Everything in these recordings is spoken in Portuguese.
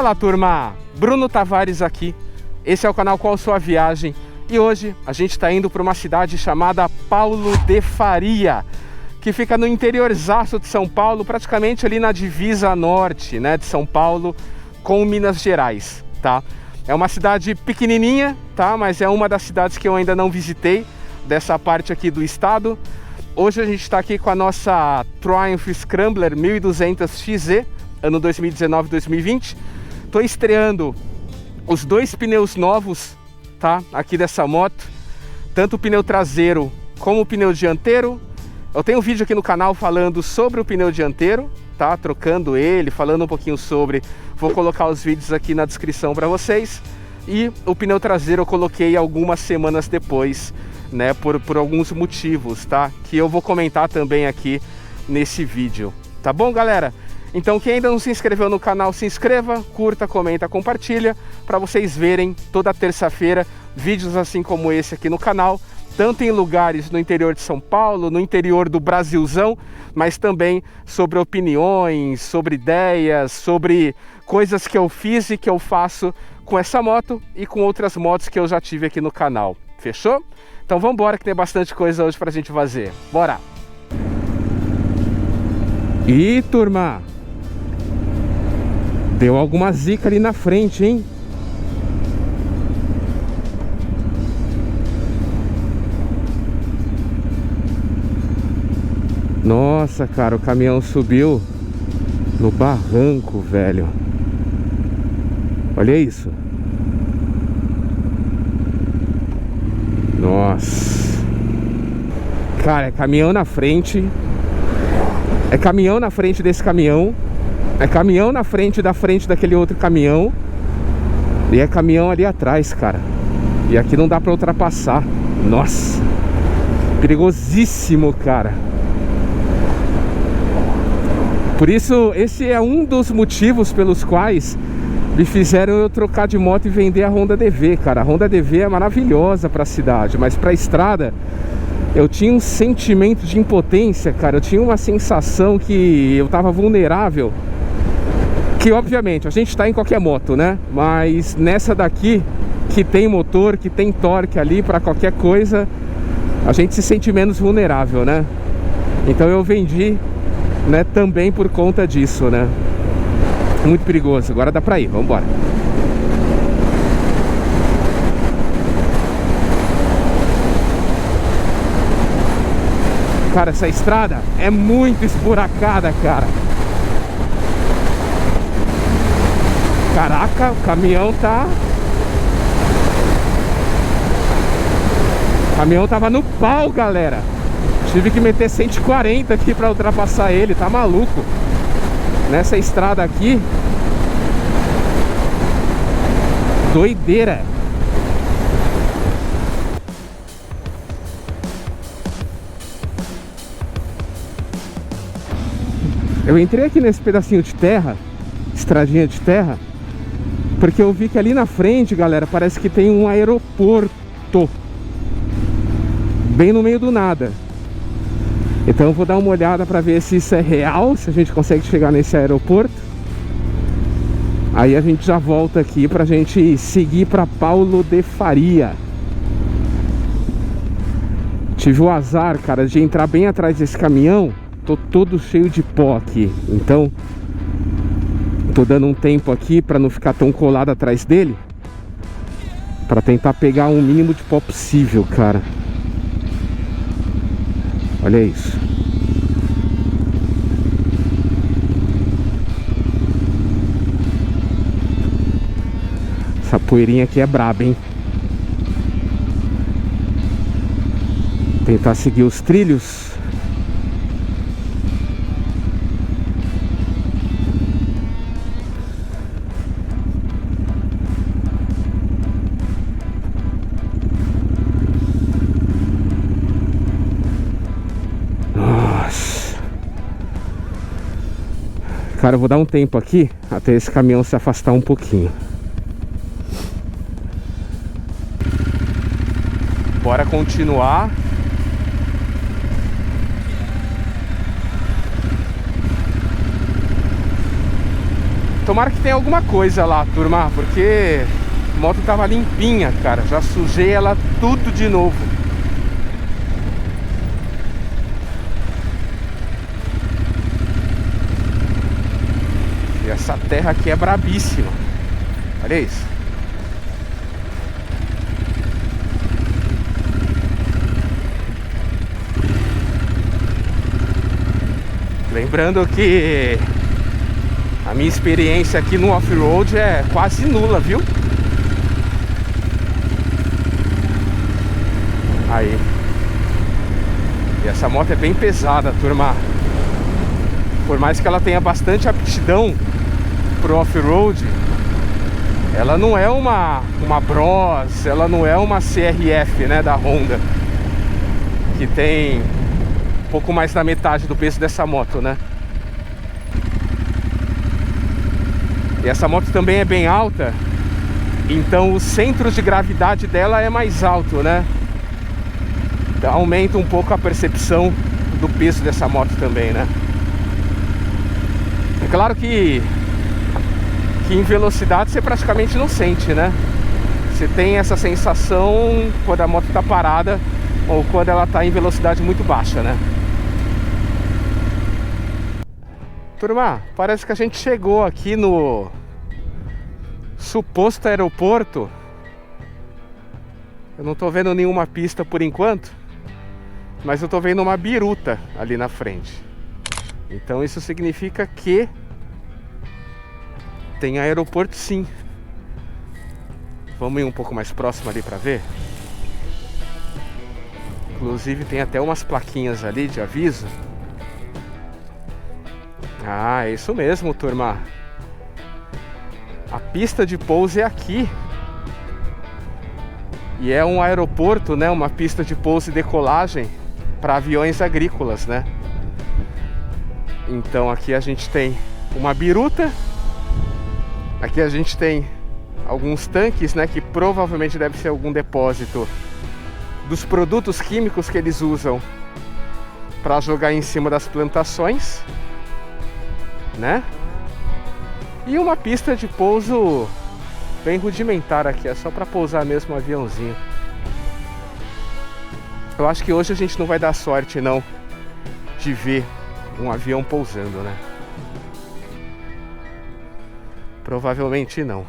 Fala turma, Bruno Tavares aqui, esse é o canal Qual Sua Viagem e hoje a gente está indo para uma cidade chamada Paulo de Faria, que fica no interiorzaço de São Paulo, praticamente ali na divisa norte, né, de São Paulo com Minas Gerais, tá? É uma cidade pequenininha, tá? Mas é uma das cidades que eu ainda não visitei, dessa parte aqui do estado. Hoje a gente está aqui com a nossa Triumph Scrambler 1200 XZ, ano 2019-2020. Estou estreando os dois pneus novos, tá? Aqui dessa moto, tanto o pneu traseiro como o pneu dianteiro. Eu tenho um vídeo aqui no canal falando sobre o pneu dianteiro, tá? Trocando ele, falando um pouquinho sobre. Vou colocar os vídeos aqui na descrição para vocês. E o pneu traseiro eu coloquei algumas semanas depois, né? Por alguns motivos, tá? Que eu vou comentar também aqui nesse vídeo. Tá bom, galera? Então quem ainda não se inscreveu no canal, se inscreva, curta, comenta, compartilha, para vocês verem toda terça-feira vídeos assim como esse aqui no canal, tanto em lugares no interior de São Paulo, no interior do Brasilzão, mas também sobre opiniões, sobre ideias, sobre coisas que eu fiz e que eu faço com essa moto e com outras motos que eu já tive aqui no canal. Fechou? Então vamos embora que tem bastante coisa hoje pra gente fazer. Bora! Ih, turma! Deu alguma zica ali na frente, hein? Nossa, cara, o caminhão subiu no barranco, velho. Olha isso. Nossa. Cara, é caminhão na frente. É caminhão na frente desse caminhão. É caminhão na frente daquele outro caminhão. E é caminhão ali atrás, cara. E aqui não dá pra ultrapassar. Nossa. Perigosíssimo, cara. Por isso, esse é um dos motivos pelos quais me fizeram eu trocar de moto e vender a Honda DV, cara. A Honda DV é maravilhosa pra cidade, mas pra estrada eu tinha um sentimento de impotência, cara. Eu tinha uma sensação que eu tava vulnerável. Que obviamente a gente tá em qualquer moto, né? Mas nessa daqui, que tem motor, que tem torque ali pra qualquer coisa, a gente se sente menos vulnerável, né? Então eu vendi, né, também por conta disso, né? Muito perigoso, agora dá pra ir, vamos embora. Cara, essa estrada é muito esburacada, cara. Caraca, o caminhão tá... O caminhão tava no pau, galera. Tive que meter 140 aqui pra ultrapassar ele, tá maluco? Nessa estrada aqui, doideira. Eu entrei aqui nesse pedacinho de terra, estradinha de terra, porque eu vi que ali na frente, galera, parece que tem um aeroporto bem no meio do nada. Então eu vou dar uma olhada para ver se isso é real, se a gente consegue chegar nesse aeroporto. Aí a gente já volta aqui pra gente seguir para Paulo de Faria. Tive o azar, cara, de entrar bem atrás desse caminhão. Tô todo cheio de pó aqui, então tô dando um tempo aqui para não ficar tão colado atrás dele, para tentar pegar o mínimo de pó possível, cara. Olha isso. Essa poeirinha aqui é braba, hein? Tentar seguir os trilhos. Cara, eu vou dar um tempo aqui até esse caminhão se afastar um pouquinho. Bora continuar. Tomara que tenha alguma coisa lá, turma, porque a moto tava limpinha, cara. Já sujei ela tudo de novo. E essa terra aqui é brabíssima. Olha isso. Lembrando que a minha experiência aqui no off-road é quase nula, viu? Aí. E essa moto é bem pesada, turma. Por mais que ela tenha bastante aptidão pro off-road, ela não é uma Bros, ela não é uma CRF, né, da Honda, que tem um pouco mais da metade do peso dessa moto, né? E essa moto também é bem alta, então o centro de gravidade dela é mais alto, né? Então aumenta um pouco a percepção do peso dessa moto também, né? É claro que em velocidade você praticamente não sente, né? Você tem essa sensação quando a moto tá parada ou quando ela tá em velocidade muito baixa, né? Turma, parece que a gente chegou aqui no suposto aeroporto. Eu não tô vendo nenhuma pista por enquanto, mas eu tô vendo uma biruta ali na frente. Então isso significa que tem aeroporto sim. Vamos ir um pouco mais próximo ali pra ver. Inclusive tem até umas plaquinhas ali de aviso. Ah, é isso mesmo, turma. A pista de pouso é aqui. E é um aeroporto, né? Uma pista de pouso e decolagem para aviões agrícolas, né? Então aqui a gente tem uma biruta. Aqui a gente tem alguns tanques, né? Que provavelmente deve ser algum depósito dos produtos químicos que eles usam para jogar em cima das plantações, né? E uma pista de pouso bem rudimentar aqui, é só para pousar mesmo um aviãozinho. Eu acho que hoje a gente não vai dar sorte não de ver um avião pousando, né? Provavelmente não.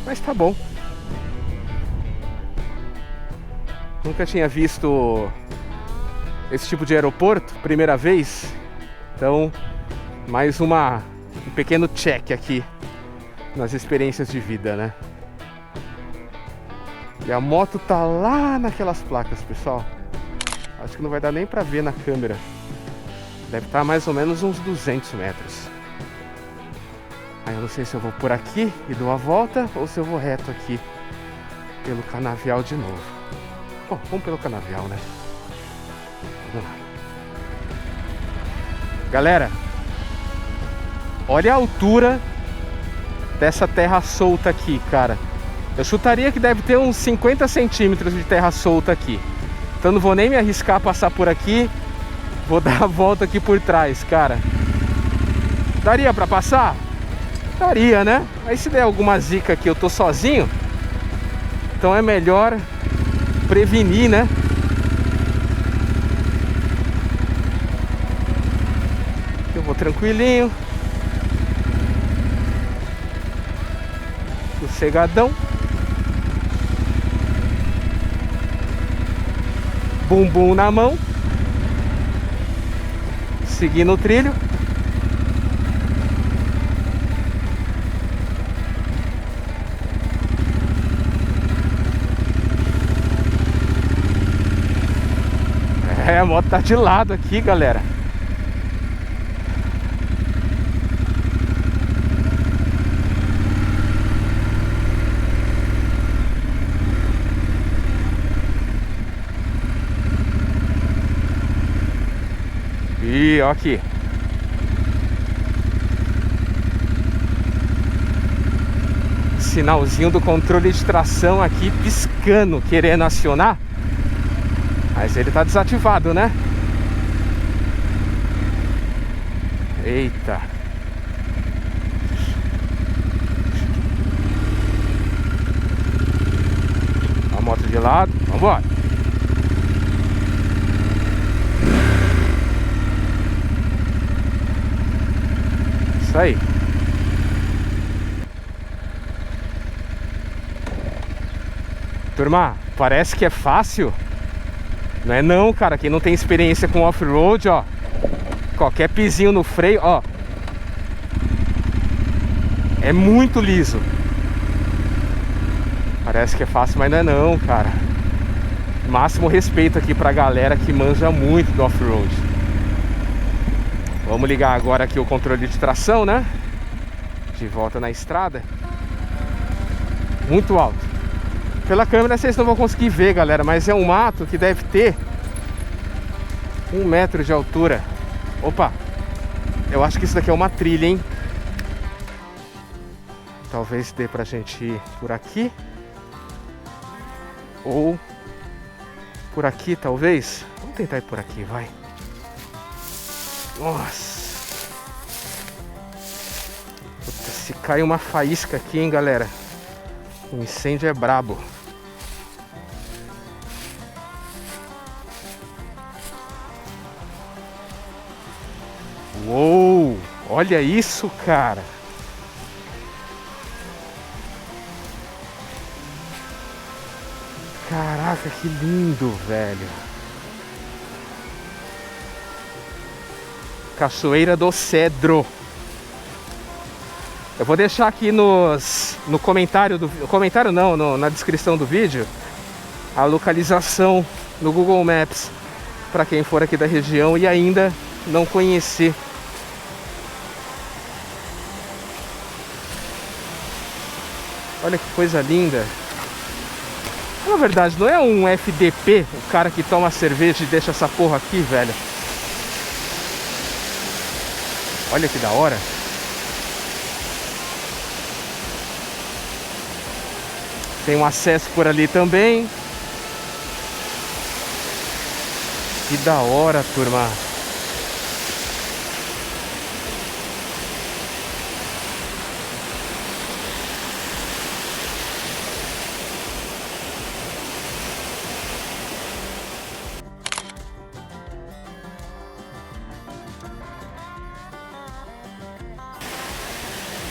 Mas tá bom. Nunca tinha visto esse tipo de aeroporto, primeira vez. Então, mais um pequeno check aqui nas experiências de vida, né? E a moto tá lá naquelas placas, pessoal. Acho que não vai dar nem pra ver na câmera. Deve estar mais ou menos uns 200 metros. Aí eu não sei se eu vou por aqui e dou a volta ou se eu vou reto aqui pelo canavial de novo. Bom, vamos pelo canavial, né? Vamos lá. Galera, olha a altura dessa terra solta aqui, cara. Eu chutaria que deve ter uns 50 centímetros de terra solta aqui. Então não vou nem me arriscar a passar por aqui. Vou dar a volta aqui por trás, cara. Daria pra passar? Daria, né? Aí se der alguma zica aqui, eu tô sozinho. Então é melhor prevenir, né? Eu vou tranquilinho, sossegadão. Bumbum na mão, seguindo o trilho. É, a moto tá de lado aqui, galera. E ó aqui. Sinalzinho do controle de tração aqui piscando, querendo acionar. Mas ele tá desativado, né? Eita. de lado. Vambora. Isso aí. Turma, parece que é fácil. Não é não, cara. Quem não tem experiência com off-road, ó, qualquer pisinho no freio, ó, é muito liso. Parece que é fácil, mas não é não, cara. Máximo respeito aqui pra galera que manja muito do off-road. Vamos ligar agora aqui o controle de tração, né? De volta na estrada. Muito alto. Pela câmera vocês não vão conseguir ver, galera, mas é um mato que deve ter 1 metro de altura. Opa, eu acho que isso daqui é uma trilha, hein? Talvez dê pra gente ir por aqui. Ou por aqui, talvez. Vamos tentar ir por aqui, vai. Nossa. Puta, se cai uma faísca aqui, hein, galera. O incêndio é brabo. Uou! Olha isso, cara! Caraca, que lindo, velho! Cachoeira do Cedro. Eu vou deixar aqui no comentário comentário não, na descrição do vídeo a localização no Google Maps para quem for aqui da região e ainda não conhecer. Olha que coisa linda. Na verdade, não é um FDP, o cara que toma cerveja e deixa essa porra aqui, velho. Olha que da hora. Tem um acesso por ali também. Que da hora, turma.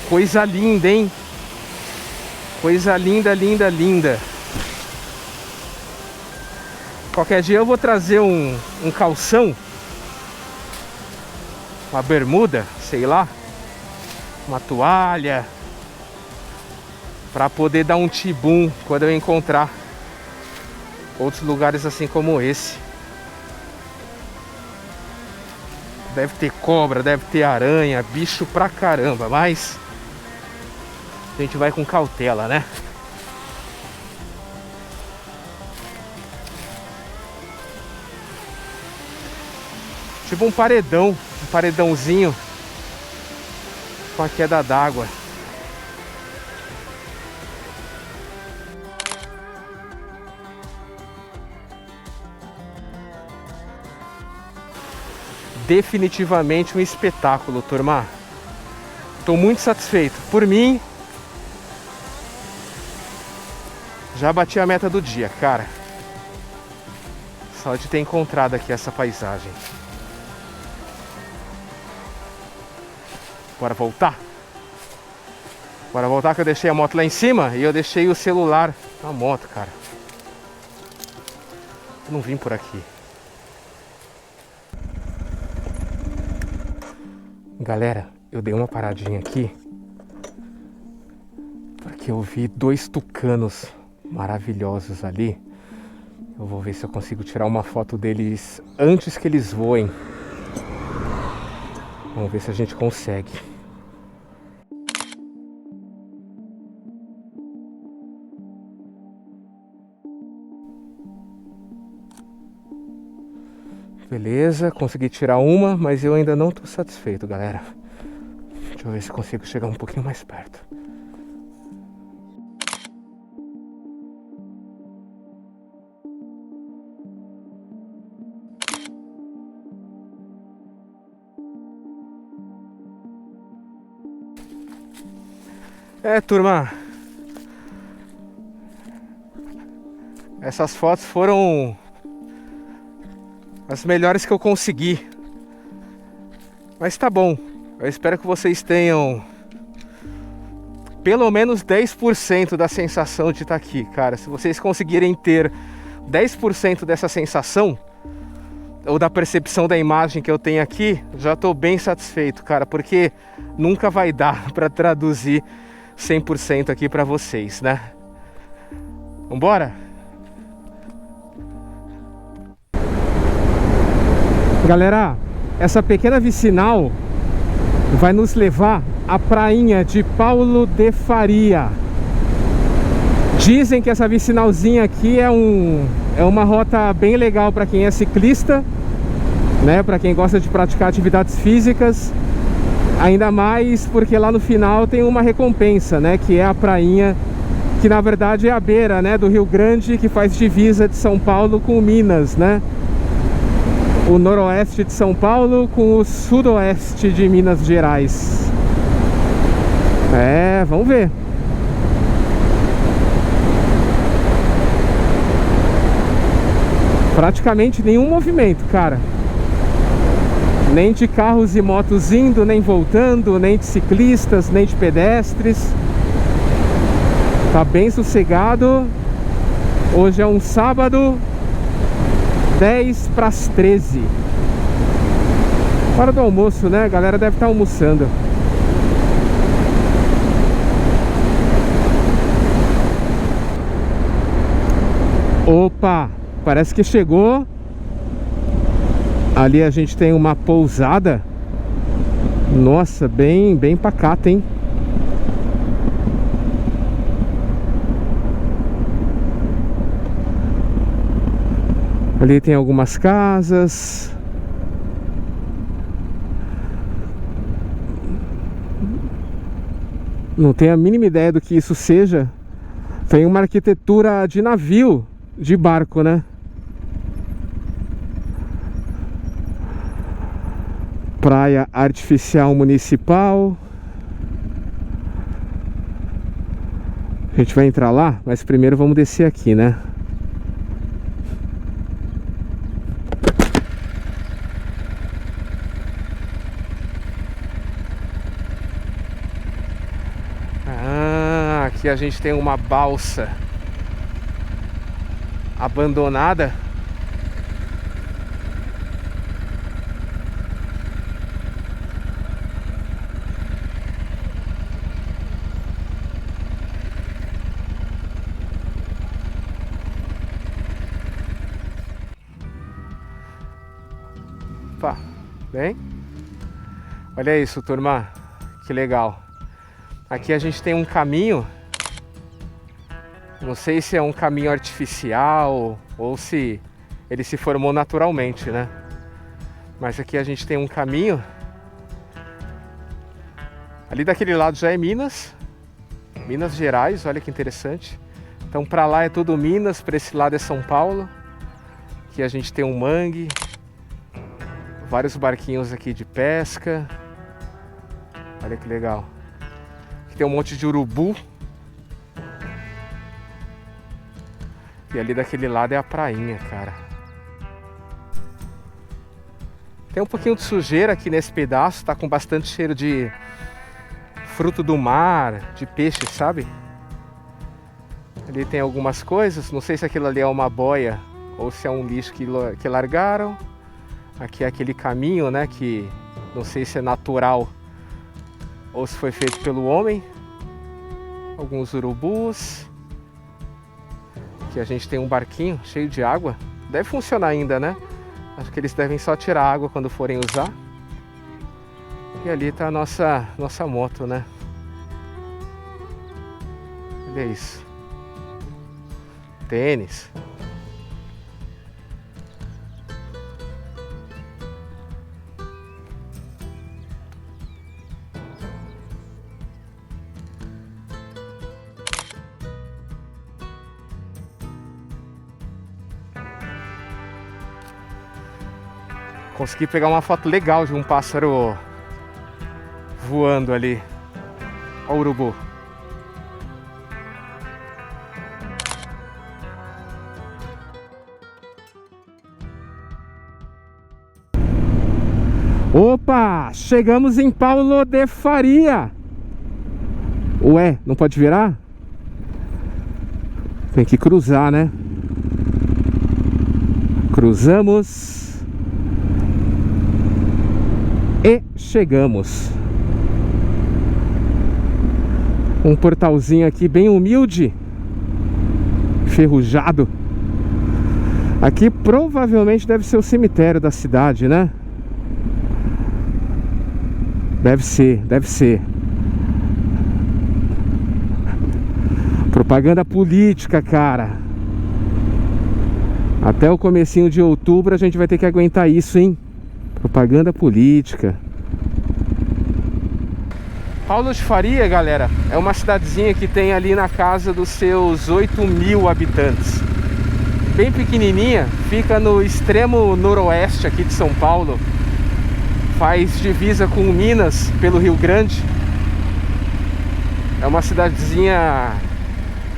Coisa linda, hein? Coisa linda, linda, linda. Qualquer dia eu vou trazer um calção, uma bermuda, sei lá, uma toalha, para poder dar um tibum quando eu encontrar outros lugares assim como esse. Deve ter cobra, deve ter aranha, bicho pra caramba, mas a gente vai com cautela, né? Tipo um paredãozinho com a queda d'água. Definitivamente um espetáculo, turma. Tô muito satisfeito. Por mim, já bati a meta do dia, cara. Só de ter encontrado aqui essa paisagem. Bora voltar? Bora voltar que eu deixei a moto lá em cima e eu deixei o celular na moto, cara. Eu não vim por aqui. Galera, eu dei uma paradinha aqui porque eu vi 2 tucanos maravilhosos ali. Eu vou ver se eu consigo tirar uma foto deles antes que eles voem. Vamos ver se a gente consegue. Beleza, consegui tirar uma, mas eu ainda não tô satisfeito, galera. Deixa eu ver se consigo chegar um pouquinho mais perto. Turma. Essas fotos foram as melhores que eu consegui. Mas tá bom. Eu espero que vocês tenham pelo menos 10% da sensação de estar aqui, cara. Se vocês conseguirem ter 10% dessa sensação, ou da percepção da imagem que eu tenho aqui, já estou bem satisfeito, cara, porque nunca vai dar para traduzir 100% aqui para vocês, né? Vambora? Galera, essa pequena vicinal vai nos levar à prainha de Paulo de Faria. Dizem que essa vicinalzinha aqui é uma rota bem legal para quem é ciclista, né? Para quem gosta de praticar atividades físicas. Ainda mais porque lá no final tem uma recompensa, né? Que é a prainha, que na verdade é a beira, né, do Rio Grande, que faz divisa de São Paulo com Minas, né? O noroeste de São Paulo com o sudoeste de Minas Gerais. Vamos ver. Praticamente nenhum movimento, cara. Nem de carros e motos indo, nem voltando, nem de ciclistas, nem de pedestres. Tá bem sossegado. Hoje é um sábado, 10 para as 13. Hora do almoço, né? A galera deve estar almoçando. Opa! Parece que chegou. Ali a gente tem uma pousada. Nossa, bem pacata, hein? Ali tem algumas casas. Não tenho a mínima ideia do que isso seja. Tem uma arquitetura de navio, de barco, né? Praia artificial municipal. A gente vai entrar lá, mas primeiro vamos descer aqui, né? Aqui a gente tem uma balsa abandonada. Opa, bem? Olha isso, turma, que legal. Aqui a gente tem um caminho. Não sei se é um caminho artificial ou se ele se formou naturalmente, né? Mas aqui a gente tem um caminho. Ali daquele lado já é Minas Gerais, olha que interessante. Então para lá é tudo Minas, para esse lado é São Paulo. Aqui a gente tem um mangue, vários barquinhos aqui de pesca. Olha que legal. Aqui tem um monte de urubu. E ali daquele lado é a prainha, cara. Tem um pouquinho de sujeira aqui nesse pedaço, tá com bastante cheiro de fruto do mar, de peixe, sabe? Ali tem algumas coisas, não sei se aquilo ali é uma boia ou se é um lixo que largaram. Aqui é aquele caminho, né, que não sei se é natural ou se foi feito pelo homem. Alguns urubus. Aqui a gente tem um barquinho cheio de água. Deve funcionar ainda, né? Acho que eles devem só tirar água quando forem usar. E ali tá a nossa moto, né? Olha isso. Tênis. Consegui pegar uma foto legal de um pássaro voando ali. Olha o urubu. Opa! Chegamos em Paulo de Faria. Ué, não pode virar? Tem que cruzar, né? Cruzamos. E chegamos. Um portalzinho aqui bem humilde, ferrujado. Aqui provavelmente deve ser o cemitério da cidade, né? Deve ser, deve ser. Propaganda política, cara. Até o comecinho de outubro a gente vai ter que aguentar isso, hein? Propaganda política. Paulo de Faria, galera, é uma cidadezinha que tem ali na casa dos seus 8.000 habitantes. Bem pequenininha, fica no extremo noroeste aqui de São Paulo. Faz divisa com Minas pelo Rio Grande. É uma cidadezinha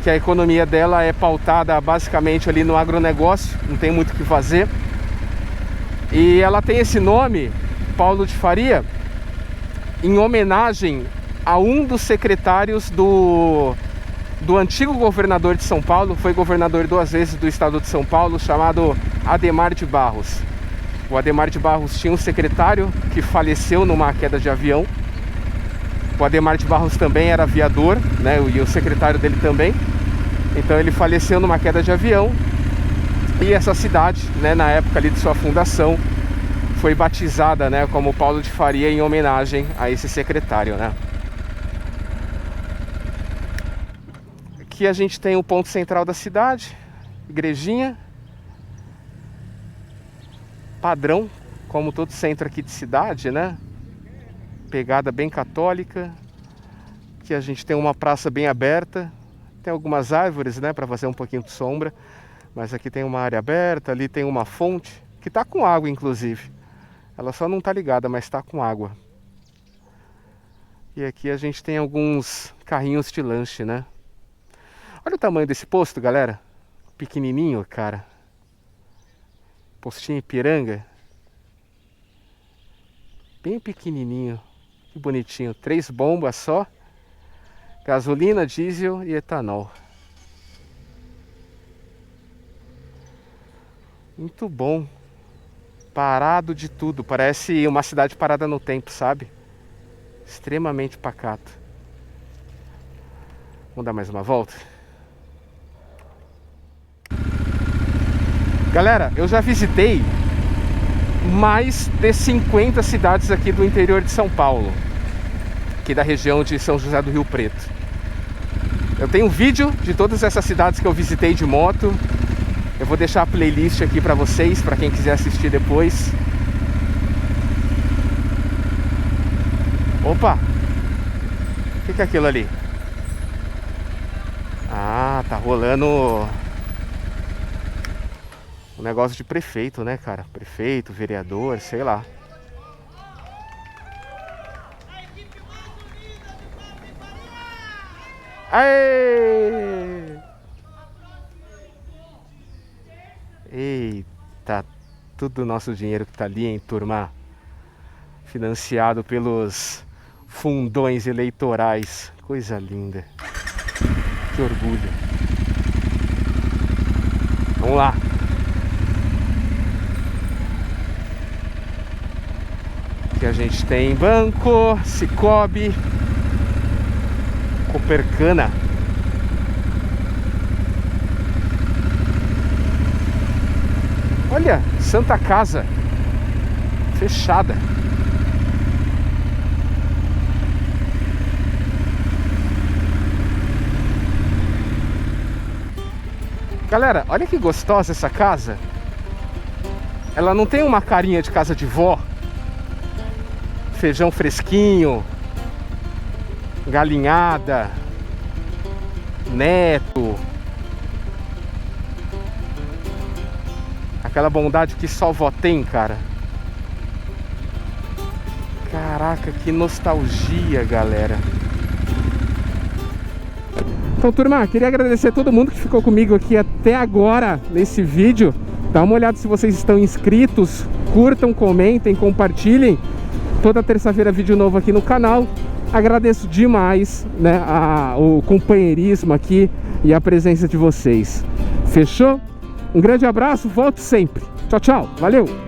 que a economia dela é pautada basicamente ali no agronegócio, não tem muito o que fazer. E ela tem esse nome, Paulo de Faria, em homenagem a um dos secretários do antigo governador de São Paulo. Foi governador 2 vezes do estado de São Paulo, chamado Adhemar de Barros. O Adhemar de Barros tinha um secretário que faleceu numa queda de avião. O Adhemar de Barros também era aviador, né? E o secretário dele também. Então ele faleceu numa queda de avião. E essa cidade, né, na época ali de sua fundação, foi batizada, né, como Paulo de Faria em homenagem a esse secretário, né? Aqui a gente tem o ponto central da cidade, igrejinha. Padrão, como todo centro aqui de cidade, né? Pegada bem católica. Aqui a gente tem uma praça bem aberta. Tem algumas árvores, né, para fazer um pouquinho de sombra. Mas aqui tem uma área aberta, ali tem uma fonte, que tá com água inclusive. Ela só não tá ligada, mas tá com água. E aqui a gente tem alguns carrinhos de lanche, né? Olha o tamanho desse posto, galera. Pequenininho, cara. Postinho Ipiranga. Bem pequenininho. Que bonitinho. 3 bombas só. Gasolina, diesel e etanol. Muito bom. Parado de tudo. Parece uma cidade parada no tempo, sabe? Extremamente pacato. Vamos dar mais uma volta? Galera, eu já visitei mais de 50 cidades aqui do interior de São Paulo, aqui da região de São José do Rio Preto. Eu tenho um vídeo de todas essas cidades que eu visitei de moto. Eu vou deixar a playlist aqui pra vocês, pra quem quiser assistir depois. Opa! O que é aquilo ali? Ah, tá rolando um negócio de prefeito, né, cara? Prefeito, vereador, sei lá. Aê! Eita, tudo nosso dinheiro que tá ali, hein, turma? Financiado pelos fundões eleitorais. Coisa linda. Que orgulho. Vamos lá. Aqui a gente tem Banco, Cicobi, Copercana. Olha, Santa Casa fechada. Galera, olha que gostosa essa casa. Ela não tem uma carinha de casa de vó. Feijão fresquinho, galinhada, neto. Aquela bondade que só vó tem, cara. Caraca, que nostalgia, galera. Então, turma, queria agradecer a todo mundo que ficou comigo aqui até agora nesse vídeo. Dá uma olhada se vocês estão inscritos, curtam, comentem, compartilhem. Toda terça-feira vídeo novo aqui no canal. Agradeço demais, né, o companheirismo aqui e a presença de vocês. Fechou? Um grande abraço, volto sempre. Tchau, tchau. Valeu!